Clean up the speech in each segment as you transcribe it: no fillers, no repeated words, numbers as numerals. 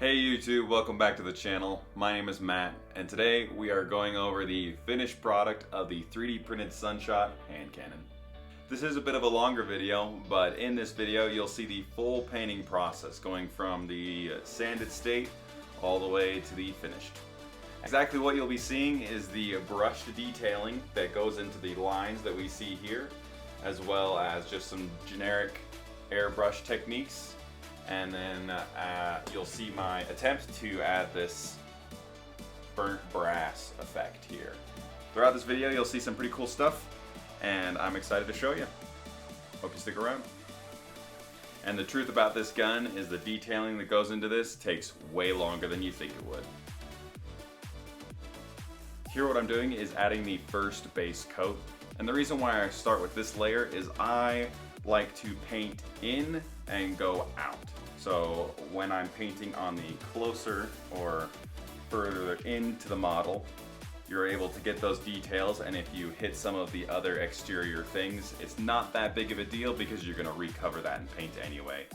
Hey YouTube, welcome back to the channel. My name is Matt, and today we are going over the finished product of the 3D printed Sunshot hand cannon. This is a bit of a longer video, but in this video you'll see the full painting process going from the sanded state all the way to the finished. Exactly what you'll be seeing is the brushed detailing that goes into the lines that we see here, as well as just some generic airbrush techniques. And then you'll see my attempt to add this burnt brass effect here. Throughout this video you'll see some pretty cool stuff, and I'm excited to show you. Hope you stick around. And the truth about this gun is the detailing that goes into this takes way longer than you think it would. Here what I'm doing is adding the first base coat, and the reason why I start with this layer is I like to paint in and go out. So when I'm painting on the closer or further into the model, you're able to get those details, and if you hit some of the other exterior things, it's not that big of a deal because you're gonna recover that in paint anyway.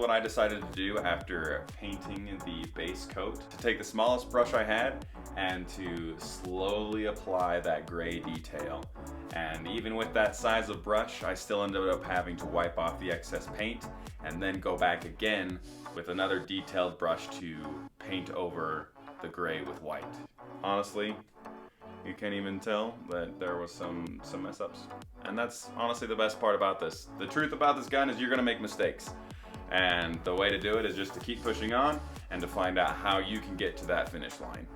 what I decided to do after painting the base coat, to take the smallest brush I had and to slowly apply that gray detail. And even with that size of brush, I still ended up having to wipe off the excess paint and then go back again with another detailed brush to paint over the gray with white. Honestly, you can't even tell that there was some mess ups. And that's honestly the best part about this. The truth about this gun is you're gonna make mistakes. And the way to do it is just to keep pushing on and to find out how you can get to that finish line.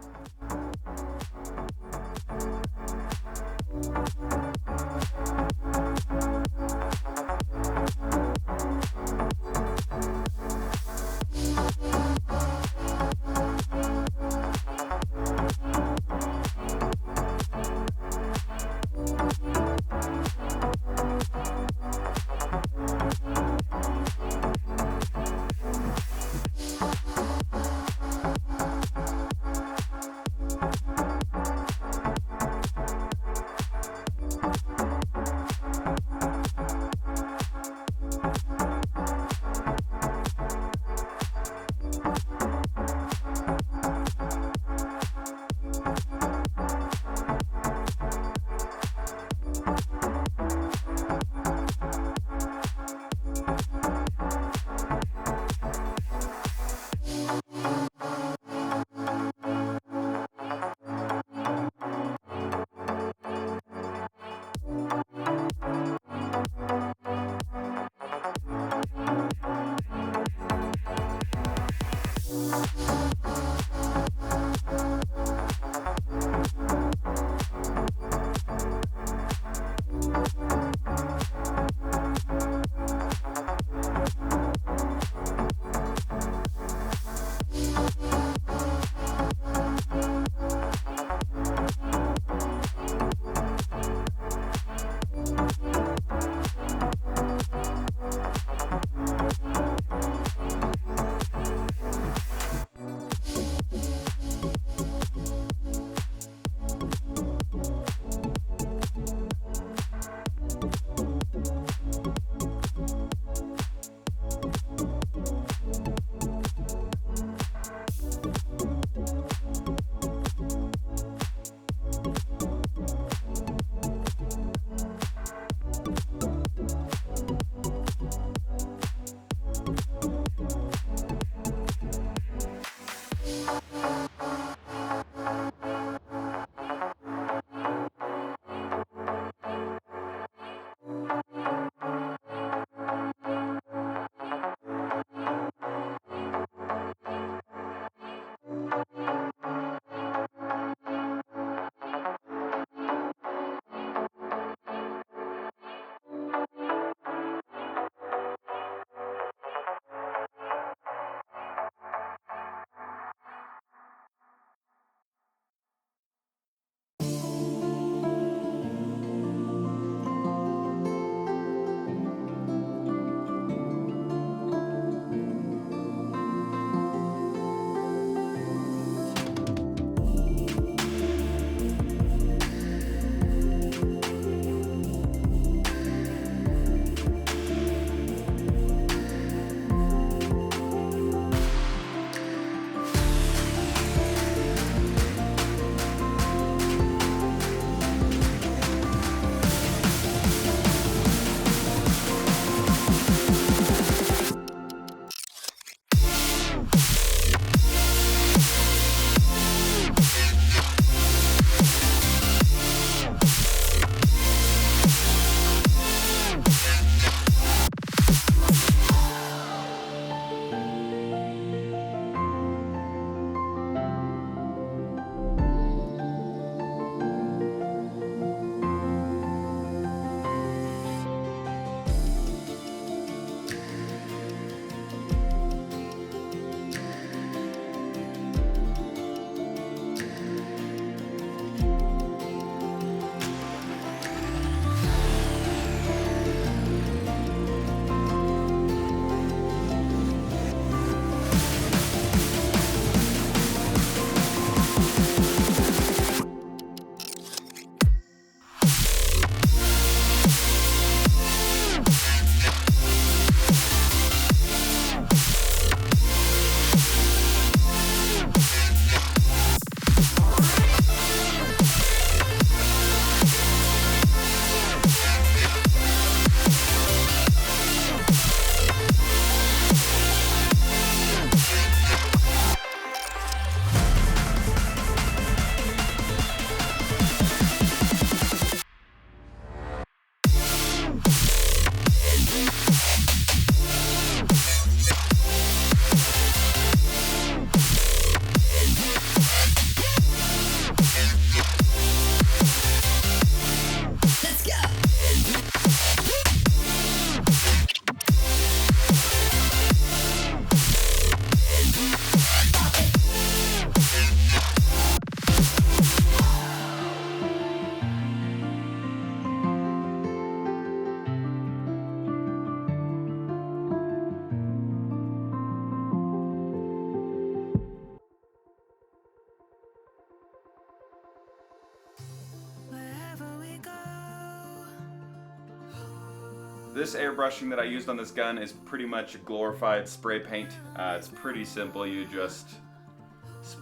This airbrushing that I used on this gun is pretty much glorified spray paint. It's pretty simple. You just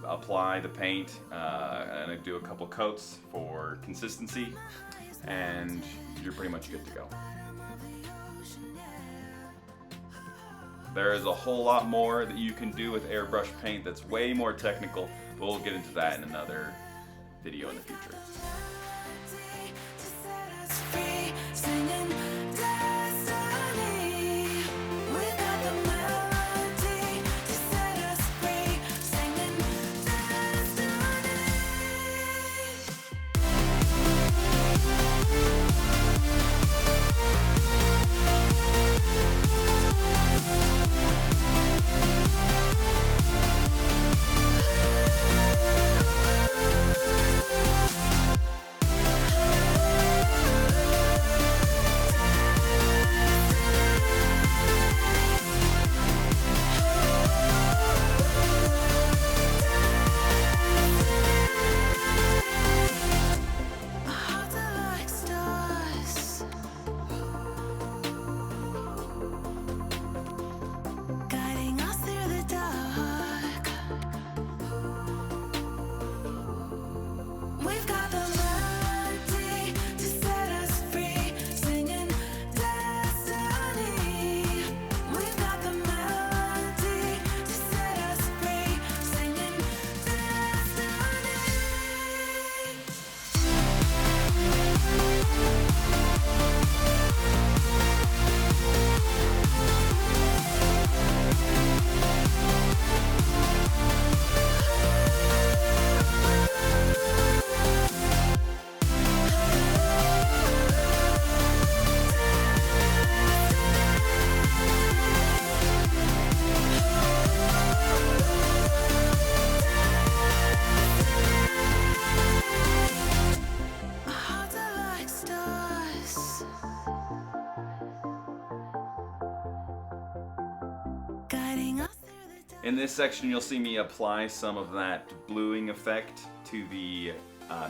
apply the paint and I do a couple coats for consistency, and you're pretty much good to go. There is a whole lot more that you can do with airbrush paint that's way more technical, but we'll get into that in another video in the future. In this section, you'll see me apply some of that bluing effect to the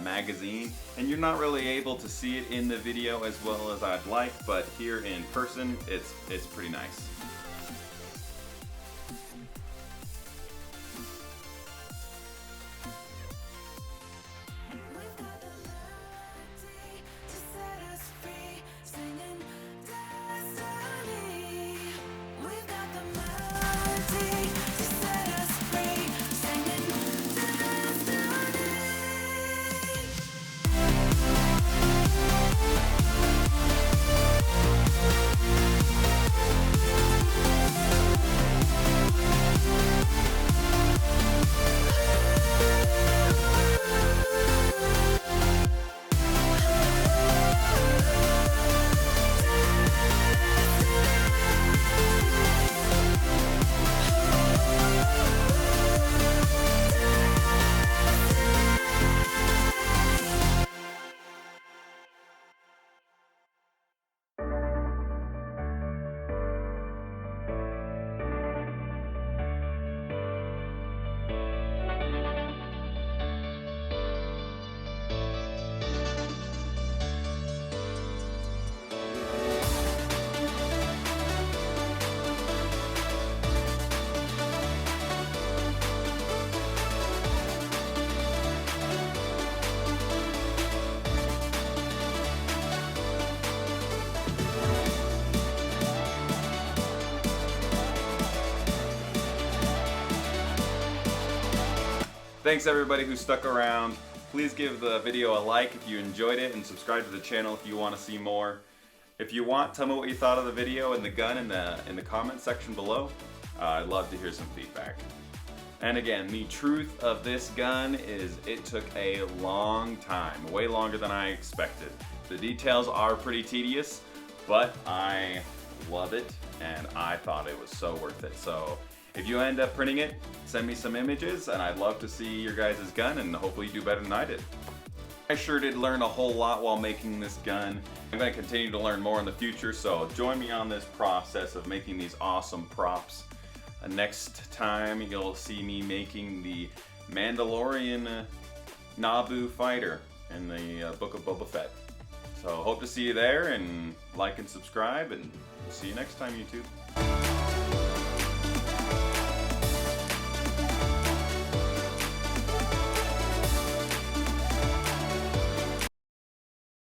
magazine, and you're not really able to see it in the video as well as I'd like, but here in person, it's pretty nice. Thanks everybody who stuck around. Please give the video a like if you enjoyed it, and subscribe to the channel if you want to see more. If you want, tell me what you thought of the video and the gun in the comment section below. I'd love to hear some feedback. And again, the truth of this gun is it took a long time, way longer than I expected. The details are pretty tedious, but I love it and I thought it was so worth it. So if you end up printing it, send me some images and I'd love to see your guys' gun and hopefully you do better than I did. I sure did learn a whole lot while making this gun. I'm going to continue to learn more in the future, so join me on this process of making these awesome props. Next time you'll see me making the Mandalorian Naboo fighter in the Book of Boba Fett. So hope to see you there, and like and subscribe, and see you next time, YouTube.